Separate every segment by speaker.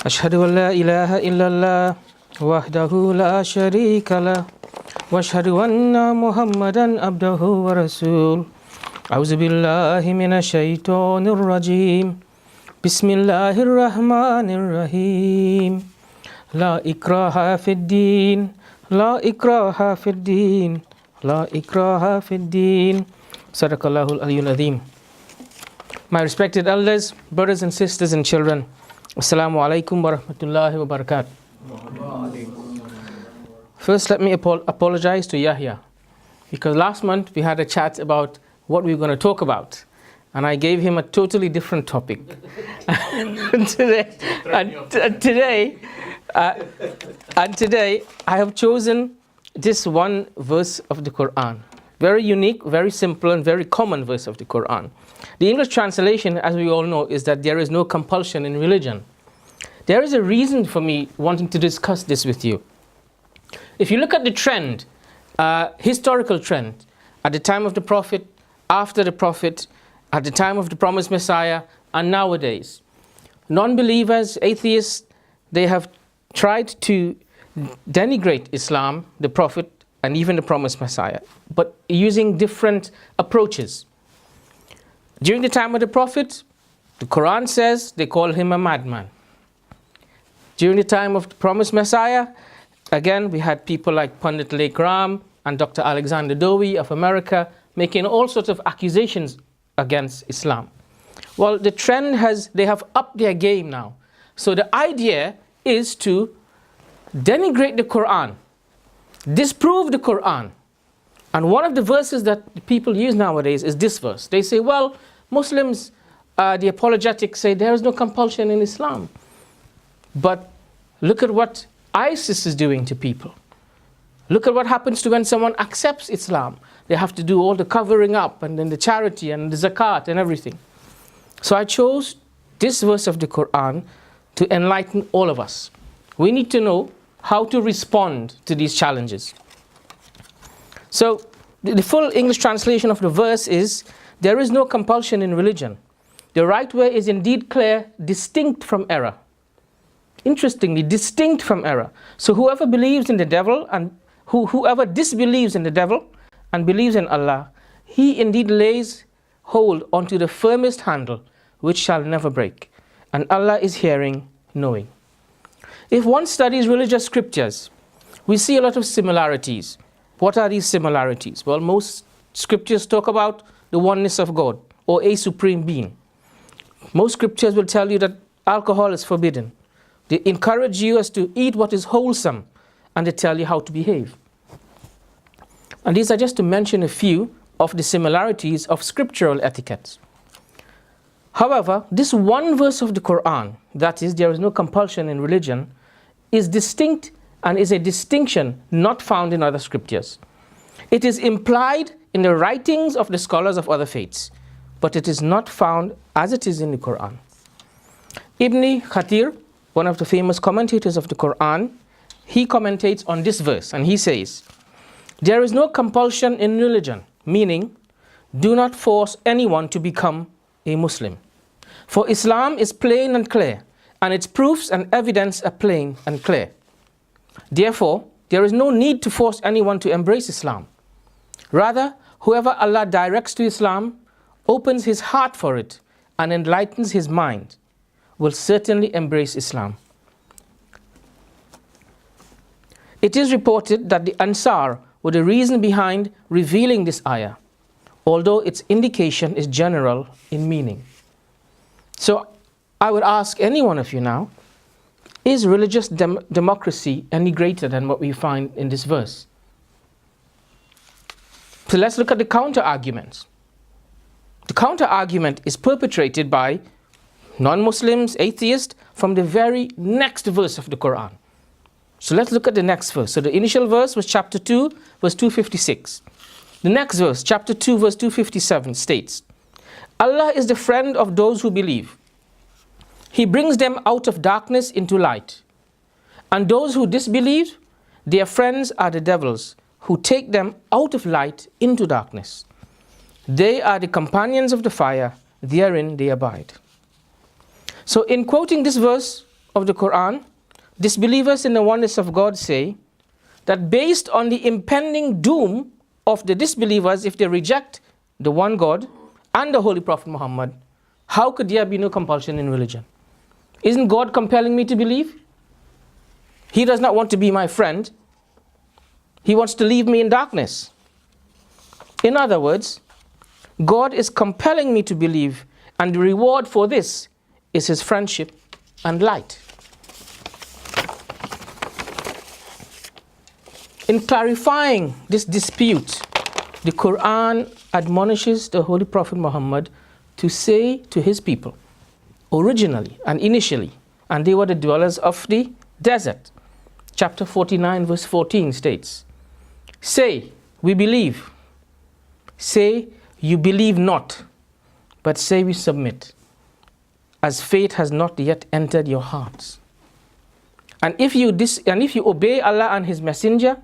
Speaker 1: أشهد أن لا إله إلا الله وحده لا شريك له وأشهد أن محمدا عبده ورسوله أعوذ بالله من الشيطان الرجيم بسم الله الرحمن الرحيم لا إكراه في الدين لا إكراه في الدين لا إكراه في الدين صدق الله العلي العظيم. My respected elders, brothers and sisters and children, Assalamu alaikum wa rahmatullahi wa barakatuh. First, let me apologize to Yahya, because last month we had a chat about what we were going to talk about, and I gave him a totally different topic. Today I have chosen this one verse of the Quran. Very unique, very simple, and very common verse of the Quran. The English translation, as we all know, is that there is no compulsion in religion. There is a reason for me wanting to discuss this with you. If you look at the trend, historical trend, at the time of the Prophet, after the Prophet, at the time of the promised Messiah, and nowadays, non-believers, atheists, they have tried to denigrate Islam, the Prophet, and even the promised Messiah, but using different approaches. During the time of the Prophet, the Quran says they call him a madman. During the time of the promised Messiah, again, we had people like Pandit Lake Ram and Dr. Alexander Dowie of America making all sorts of accusations against Islam. Well, the trend they have upped their game now. So the idea is to denigrate the Quran, disprove the Quran. And one of the verses that people use nowadays is this verse. They say, well, Muslims, the apologetics say there is no compulsion in Islam. But look at what ISIS is doing to people. Look at what happens to when someone accepts Islam. They have to do all the covering up and then the charity and the zakat and everything. So I chose this verse of the Quran to enlighten all of us. We need to know how to respond to these challenges. So the full English translation of the verse is, there is no compulsion in religion. The right way is indeed clear, distinct from error. Interestingly, distinct from error. So whoever believes in the devil and whoever disbelieves in the devil and believes in Allah, he indeed lays hold onto the firmest handle, which shall never break. And Allah is hearing, knowing. If one studies religious scriptures, we see a lot of similarities. What are these similarities? Well, most scriptures talk about the oneness of God or a supreme being. Most scriptures will tell you that alcohol is forbidden. They encourage you as to eat what is wholesome, and they tell you how to behave. And these are just to mention a few of the similarities of scriptural etiquettes. However, this one verse of the Quran, that is, there is no compulsion in religion, is distinct and is a distinction not found in other scriptures. It is implied in the writings of the scholars of other faiths, but it is not found as it is in the Quran. Ibn Khatir, one of the famous commentators of the Quran, he commentates on this verse and he says, there is no compulsion in religion, meaning, do not force anyone to become a Muslim. For Islam is plain and clear, and its proofs and evidence are plain and clear. Therefore, there is no need to force anyone to embrace Islam. Rather, whoever Allah directs to Islam, opens his heart for it, and enlightens his mind, will certainly embrace Islam. It is reported that the Ansar were the reason behind revealing this ayah, although its indication is general in meaning. So I would ask any one of you now, is religious democracy any greater than what we find in this verse? So let's look at the counter-arguments. The counter-argument is perpetrated by non-Muslims, atheists, from the very next verse of the Quran. So let's look at the next verse. So the initial verse was chapter 2, verse 256. The next verse, chapter 2, verse 257 states, Allah is the friend of those who believe. He brings them out of darkness into light. And those who disbelieve, their friends are the devils, who take them out of light into darkness. They are the companions of the fire, therein they abide. So in quoting this verse, of the Quran, disbelievers in the oneness of God say that based on the impending doom of the disbelievers if they reject the one God and the Holy Prophet Muhammad, how could there be no compulsion in religion? Isn't God compelling me to believe? He does not want to be my friend. He wants to leave me in darkness. In other words, God is compelling me to believe, and the reward for this is his friendship and light. In clarifying this dispute, the Quran admonishes the Holy Prophet Muhammad to say to his people, originally and initially, and they were the dwellers of the desert. Chapter 49 verse 14 states, say, we believe. Say, you believe not, but say we submit, as faith has not yet entered your hearts. And if you obey Allah and his messenger,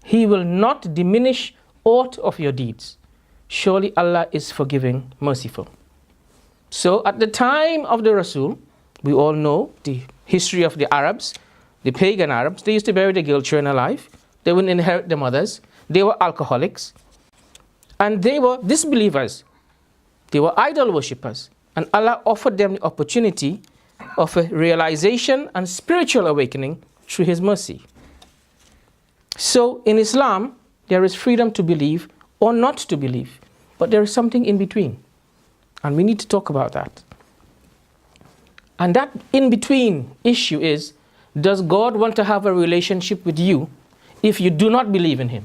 Speaker 1: he will not diminish aught of your deeds. Surely Allah is forgiving, merciful. So at the time of the Rasul, we all know the history of the Arabs, the pagan Arabs. They used to bury their girl children alive. They wouldn't inherit their mothers. They were alcoholics. And they were disbelievers. They were idol worshippers. And Allah offered them the opportunity of a realization and spiritual awakening through his mercy. So in Islam, there is freedom to believe or not to believe. But there is something in between. And we need to talk about that. And that in-between issue is, does God want to have a relationship with you if you do not believe in him?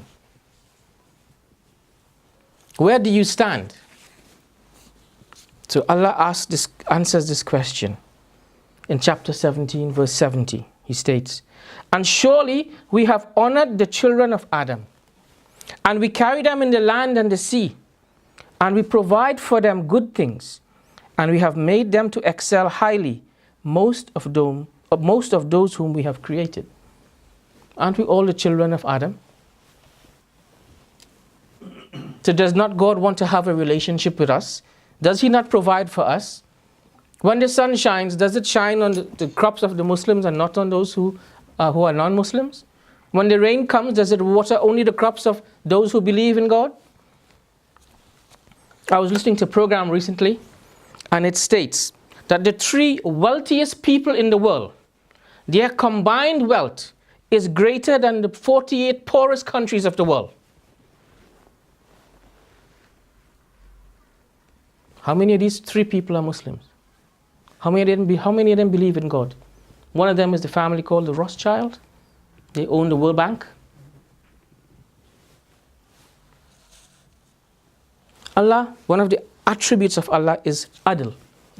Speaker 1: Where do you stand? So Allah answers this question in chapter 17, verse 70. He states, and surely we have honored the children of Adam, and we carry them in the land and the sea, and we provide for them good things, and we have made them to excel highly most of those whom we have created. Aren't we all the children of Adam? So does not God want to have a relationship with us? Does he not provide for us? When the sun shines, does it shine on the crops of the Muslims and not on those who are non-Muslims? When the rain comes, does it water only the crops of those who believe in God? I was listening to a program recently, and it states that the 3 wealthiest people in the world, their combined wealth is greater than the 48 poorest countries of the world. How many of these 3 people are Muslims? How many of them believe in God? One of them is the family called the Rothschild. They own the World Bank. Allah, one of the attributes of Allah is adl,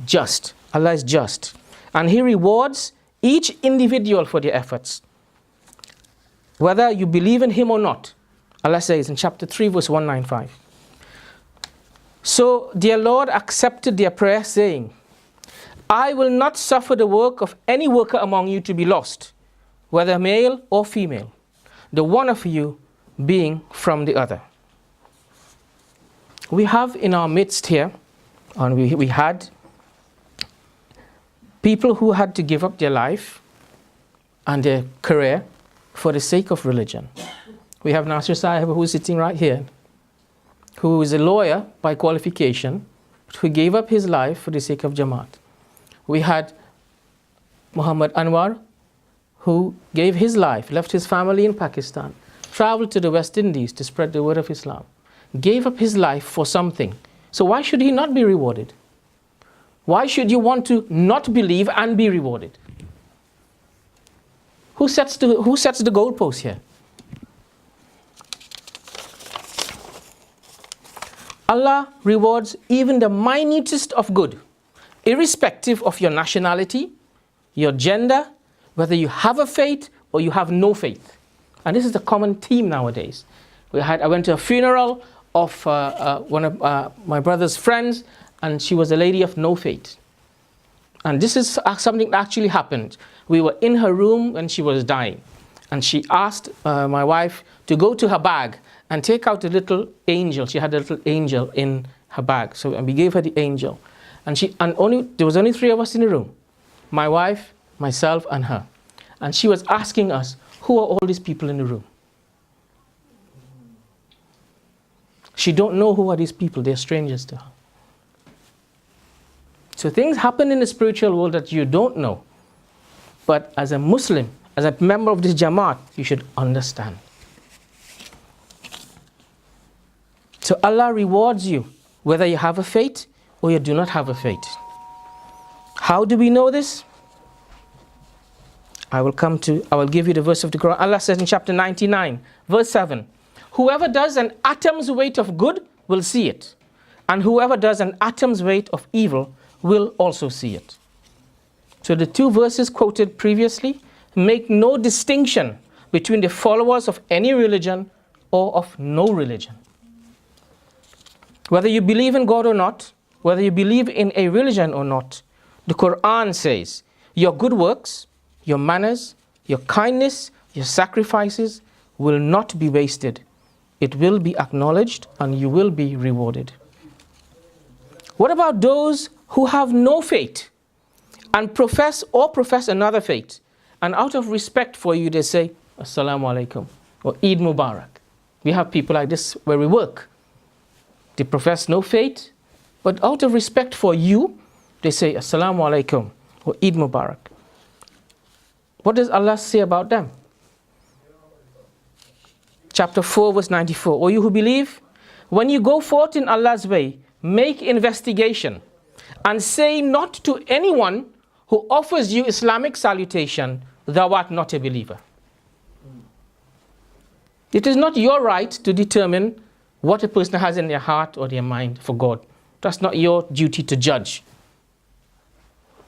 Speaker 1: just. Allah is just. And he rewards each individual for their efforts, whether you believe in him or not. Allah says in chapter 3, verse 195. So their Lord accepted their prayer, saying, I will not suffer the work of any worker among you to be lost, whether male or female, the one of you being from the other. We have in our midst here, and we had people who had to give up their life and their career for the sake of religion. We have Nasir Sahib, who is sitting right here, who is a lawyer by qualification, who gave up his life for the sake of Jamaat. We had Muhammad Anwar, who gave his life, left his family in Pakistan, traveled to the West Indies to spread the word of Islam, gave up his life for something. So why should he not be rewarded? Why should you want to not believe and be rewarded? Who sets the goalpost here? Allah rewards even the minutest of good, irrespective of your nationality, your gender, whether you have a faith or you have no faith. And this is the common theme nowadays. I went to a funeral of one of my brother's friends, and she was a lady of no faith. And this is something that actually happened. We were in her room when she was dying, and she asked my wife to go to her bag and take out a little angel. She had a little angel in her bag, and we gave her the angel. And there was only 3 of us in the room: my wife, myself and her. And she was asking us, who are all these people in the room? She don't know who are these people. They're strangers to her. So things happen in the spiritual world that you don't know. But as a Muslim, as a member of this Jamaat, you should understand. So Allah rewards you, whether you have a faith or you do not have a faith. How do we know this? I will give you the verse of the Quran. Allah says in chapter 99, verse 7, whoever does an atom's weight of good will see it, and whoever does an atom's weight of evil will also see it. So the two verses quoted previously make no distinction between the followers of any religion or of no religion. Whether you believe in God or not, whether you believe in a religion or not, the Quran says your good works, your manners, your kindness, your sacrifices will not be wasted. It will be acknowledged and you will be rewarded. What about those who have no faith and profess another faith, and out of respect for you they say Assalamu alaikum or Eid Mubarak? We have people like this where we work. They profess no faith, but out of respect for you they say Assalamu alaikum or Eid Mubarak. What does Allah say about them? Chapter 4 verse 94. O you who believe, when you go forth in Allah's way, make investigation and say not to anyone who offers you Islamic salutation, thou art not a believer. It is not your right to determine what a person has in their heart or their mind for God. That's not your duty to judge.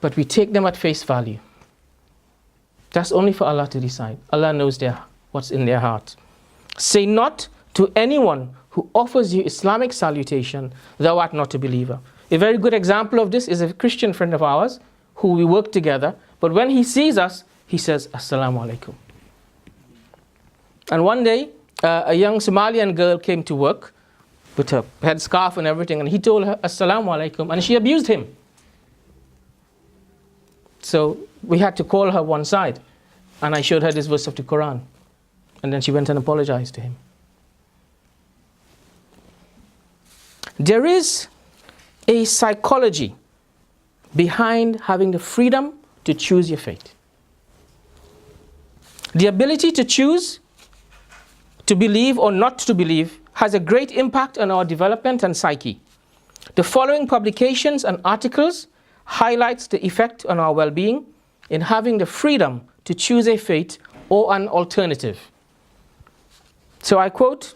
Speaker 1: But we take them at face value. That's only for Allah to decide. Allah knows what's in their heart. Say not to anyone who offers you Islamic salutation, thou art not a believer. A very good example of this is a Christian friend of ours who we work together, but when he sees us, he says, Assalamu alaikum. And one day, a young Somalian girl came to work with her headscarf and everything, and he told her, Assalamu alaikum, and she abused him. So we had to call her one side, and I showed her this verse of the Quran. And then she went and apologized to him. There is a psychology behind having the freedom to choose your fate. The ability to choose to believe or not to believe has a great impact on our development and psyche. The following publications and articles highlights the effect on our well-being in having the freedom to choose a fate or an alternative. So I quote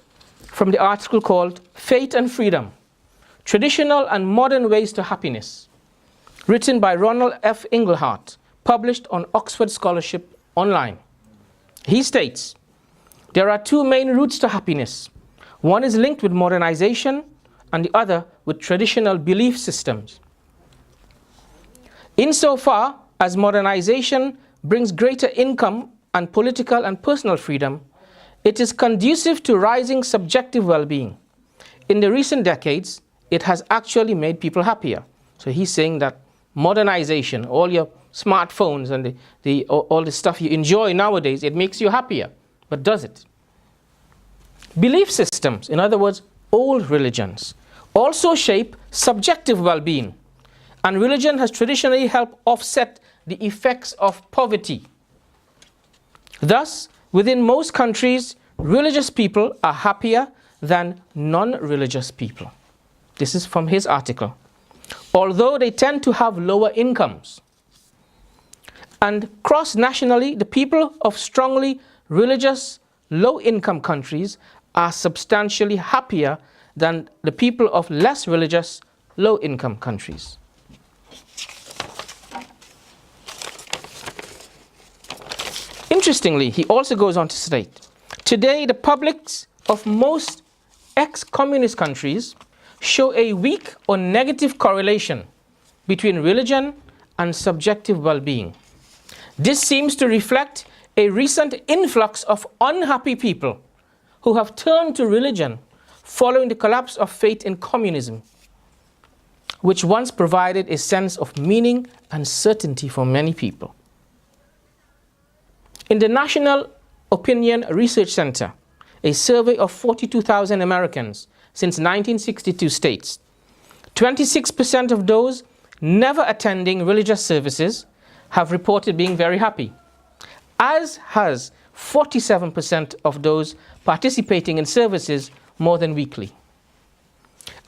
Speaker 1: from the article called Fate and Freedom, Traditional and Modern Ways to Happiness, written by Ronald F. Inglehart, published on Oxford Scholarship Online. He states, there are two main routes to happiness. One is linked with modernization and the other with traditional belief systems. Insofar as modernization brings greater income and political and personal freedom, it is conducive to rising subjective well-being. In the recent decades, it has actually made people happier. So he's saying that modernization, all your smartphones and all the stuff you enjoy nowadays, it makes you happier. But does it? Belief systems, in other words, old religions, also shape subjective well-being. And religion has traditionally helped offset the effects of poverty. Thus, within most countries, religious people are happier than non-religious people. This is from his article. Although they tend to have lower incomes. And cross-nationally, the people of strongly religious, low-income countries are substantially happier than the people of less religious, low-income countries. Interestingly, he also goes on to state, today the publics of most ex-communist countries show a weak or negative correlation between religion and subjective well-being. This seems to reflect a recent influx of unhappy people who have turned to religion following the collapse of faith in communism, which once provided a sense of meaning and certainty for many people. In the National Opinion Research Center, a survey of 42,000 Americans since 1962 states, 26% of those never attending religious services have reported being very happy, as has 47% of those participating in services more than weekly.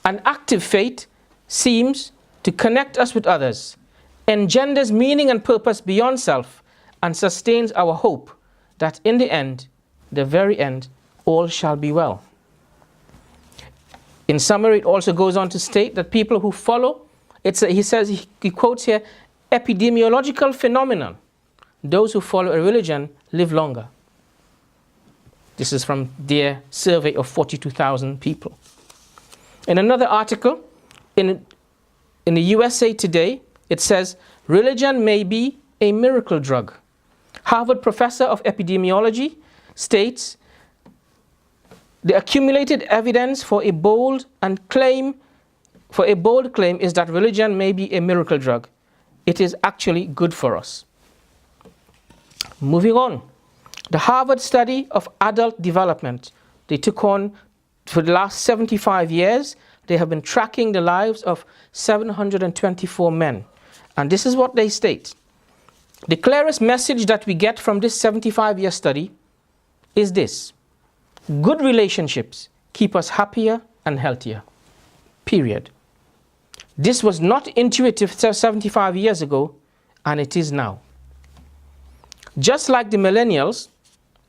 Speaker 1: An active faith seems to connect us with others, engenders meaning and purpose beyond self, and sustains our hope that in the end, the very end, all shall be well. In summary, it also goes on to state that people who follow, he quotes here, epidemiological phenomenon. Those who follow a religion live longer. This is from their survey of 42,000 people. In another article, in the USA Today, it says, religion may be a miracle drug. Harvard professor of epidemiology states, the accumulated evidence for a bold claim is that religion may be a miracle drug. It is actually good for us. Moving on. The Harvard study of adult development, they took on for the last 75 years, they have been tracking the lives of 724 men. And this is what they state. The clearest message that we get from this 75-year study is this: good relationships keep us happier and healthier. Period. This was not intuitive 75 years ago, and it is now. Just like the millennials,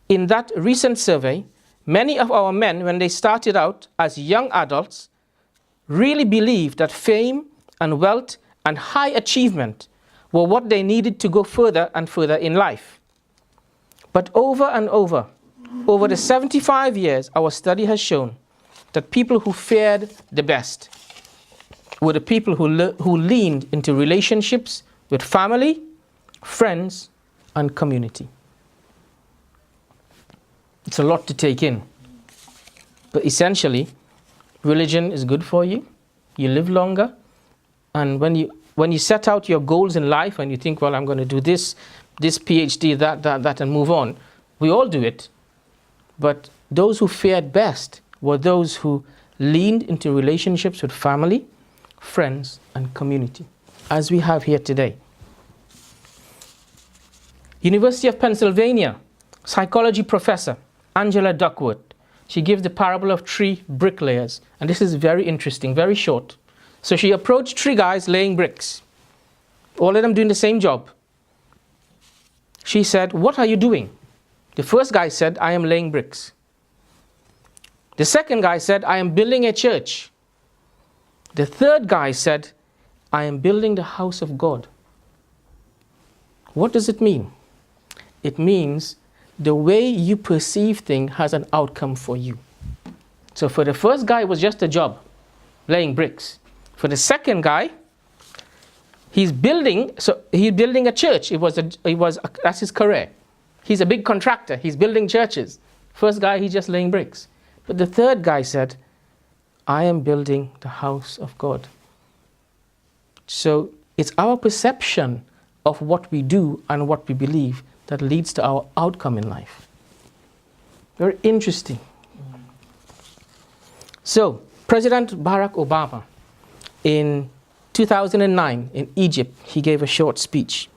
Speaker 1: in that recent survey, many of our men, when they started out as young adults, really believed that fame and wealth and high achievement were what they needed to go further and further in life. But over and over the 75 years, our study has shown that people who fared the best were the people who leaned into relationships with family, friends, and community. It's a lot to take in. But essentially, religion is good for you. You live longer. And when you set out your goals in life and you think, well, I'm going to do this PhD, that, and move on, we all do it. But those who fared best were those who leaned into relationships with family, friends, and community, as we have here today. University of Pennsylvania, psychology professor Angela Duckworth, she gives the parable of 3 bricklayers. And this is very interesting, very short. So she approached 3 guys laying bricks, all of them doing the same job. She said, what are you doing? The first guy said, I am laying bricks. The second guy said, I am building a church. The third guy said, I am building the house of God. What does it mean? It means the way you perceive things has an outcome for you. So for the first guy, it was just a job, laying bricks. For the second guy, he's building a church. That's his career. He's a big contractor. He's building churches. First guy, he's just laying bricks. But the third guy said, I am building the house of God. So it's our perception of what we do and what we believe that leads to our outcome in life. Very interesting. So, President Barack Obama, in 2009 in Egypt, he gave a short speech.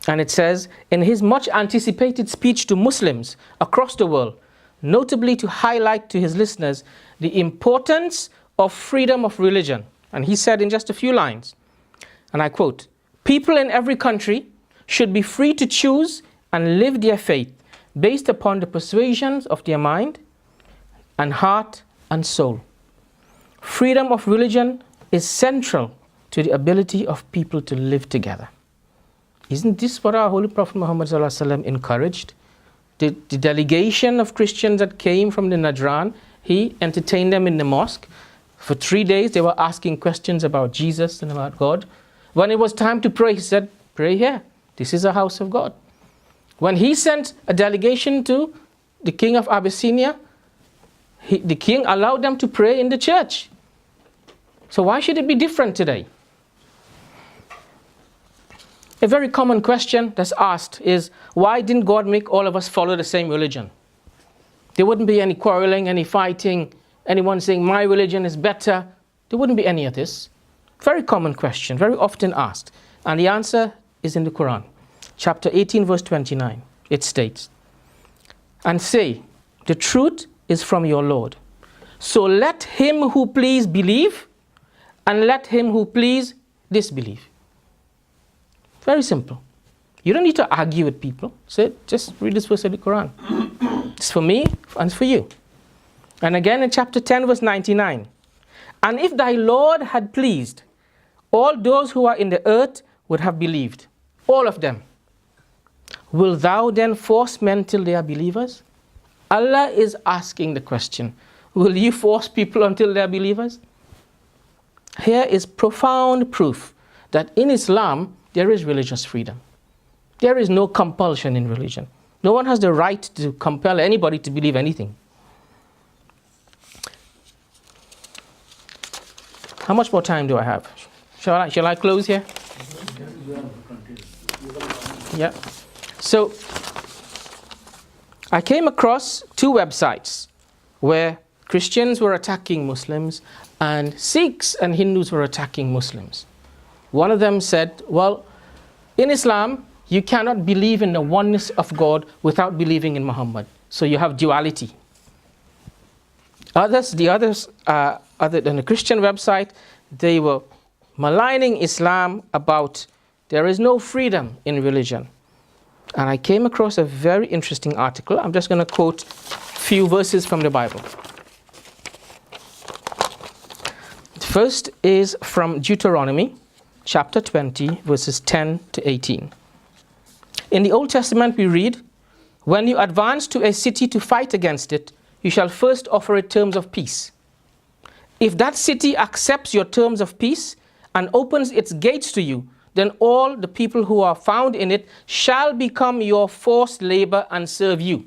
Speaker 1: And it says, in his much anticipated speech to Muslims across the world, notably to highlight to his listeners the importance of freedom of religion. And he said in just a few lines, and I quote, people in every country should be free to choose and live their faith based upon the persuasions of their mind and heart and soul. Freedom of religion is central to the ability of people to live together. Isn't this what our Holy Prophet Muhammad ﷺ encouraged? The delegation of Christians that came from the Najran, he entertained them in the mosque. For 3 days they were asking questions about Jesus and about God. When it was time to pray, he said, pray here. This is a house of God. When he sent a delegation to the king of Abyssinia, the king allowed them to pray in the church. So why should it be different today? A very common question that's asked is, why didn't God make all of us follow the same religion? There wouldn't be any quarreling, any fighting, anyone saying my religion is better. There wouldn't be any of this. Very common question, very often asked. And the answer is in the Quran. Chapter 18, verse 29. It states, and say, the truth is from your Lord. So let him who please believe, and let him who please disbelieve. Very simple. You don't need to argue with people. Say, just read this verse of the Quran. It's for me and it's for you. And again in chapter 10, verse 99. And if thy Lord had pleased, all those who are in the earth would have believed. All of them. Will thou then force men till they are believers? Allah is asking the question. Will you force people until they are believers? Here is profound proof that in Islam, there is religious freedom. There is no compulsion in religion. No one has the right to compel anybody to believe anything. How much more time do I have? Shall I close here? Yeah. So, I came across two websites where Christians were attacking Muslims and Sikhs and Hindus were attacking Muslims. One of them said, well, in Islam, you cannot believe in the oneness of God without believing in Muhammad. So you have duality. Other than the Christian website, they were maligning Islam about there is no freedom in religion. And I came across a very interesting article. I'm just going to quote a few verses from the Bible. First is from Deuteronomy, chapter 20, verses 10 to 18. In the Old Testament we read, when you advance to a city to fight against it, you shall first offer it terms of peace. If that city accepts your terms of peace and opens its gates to you, then all the people who are found in it shall become your forced labor and serve you.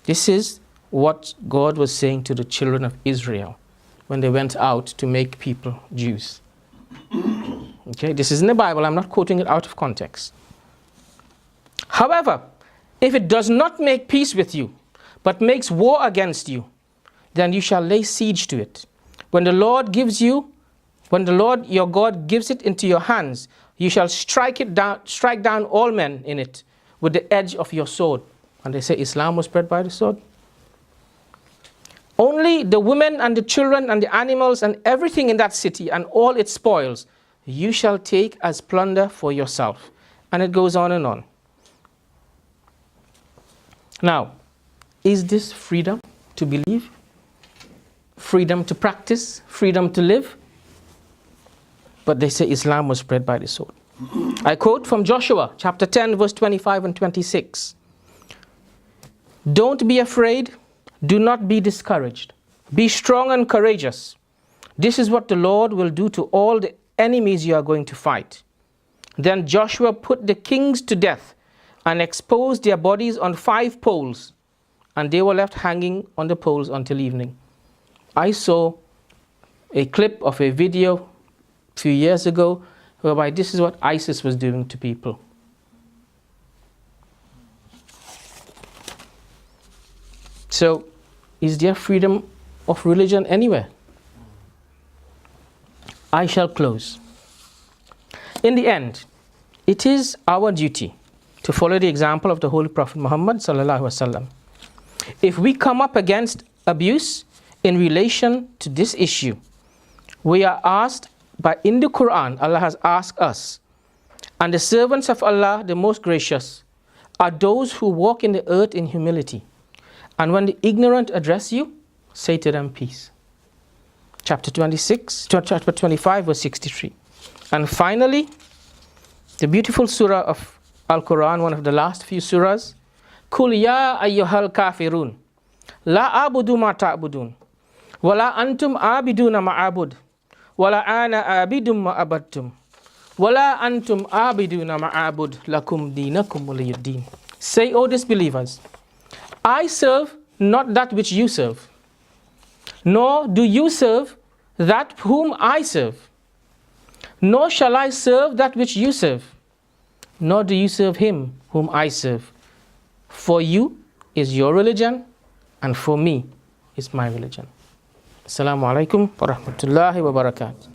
Speaker 1: This is what God was saying to the children of Israel when they went out to make people Jews. Okay, this is in the Bible. I'm not quoting it out of context. However, if it does not make peace with you, but makes war against you, then you shall lay siege to it. When the Lord your God gives it into your hands, you shall strike down all men in it with the edge of your sword. And they say Islam was spread by the sword. Only the women and the children and the animals and everything in that city and all its spoils you shall take as plunder for yourself. And it goes on and on. Now, is this freedom to believe? Freedom to practice? Freedom to live? But they say Islam was spread by the sword. I quote from Joshua chapter 10 verse 25 and 26. Don't be afraid. Do not be discouraged. Be strong and courageous. This is what the Lord will do to all the enemies you are going to fight. Then Joshua put the kings to death and exposed their bodies on 5 poles, and they were left hanging on the poles until evening. I saw a clip of a video a few years ago whereby this is what ISIS was doing to people. So, is there freedom of religion anywhere? I shall close. In the end, it is our duty to follow the example of the Holy Prophet Muhammad sallallahu alaihi wasallam. If we come up against abuse in relation to this issue, we are asked in the Quran, Allah has asked us, and the servants of Allah, the most gracious, are those who walk in the earth in humility. And when the ignorant address you, say to them peace. Chapter 25, verse 63. And finally, the beautiful surah of Al-Quran, one of the last few surahs, Kul ya ayyuhal kafirun, la abudu ma ta'budun, wala antum abiduna ma'abud, wala ana abidum ma'abadtum, wala antum abiduna ma'abud, lakum dinakum waliyuddin. Say, O disbelievers, I serve not that which you serve, nor do you serve that whom I serve. Nor shall I serve that which you serve, nor do you serve him whom I serve. For you is your religion, and for me is my religion. Assalamu alaikum wa rahmatullahi wa barakatuh.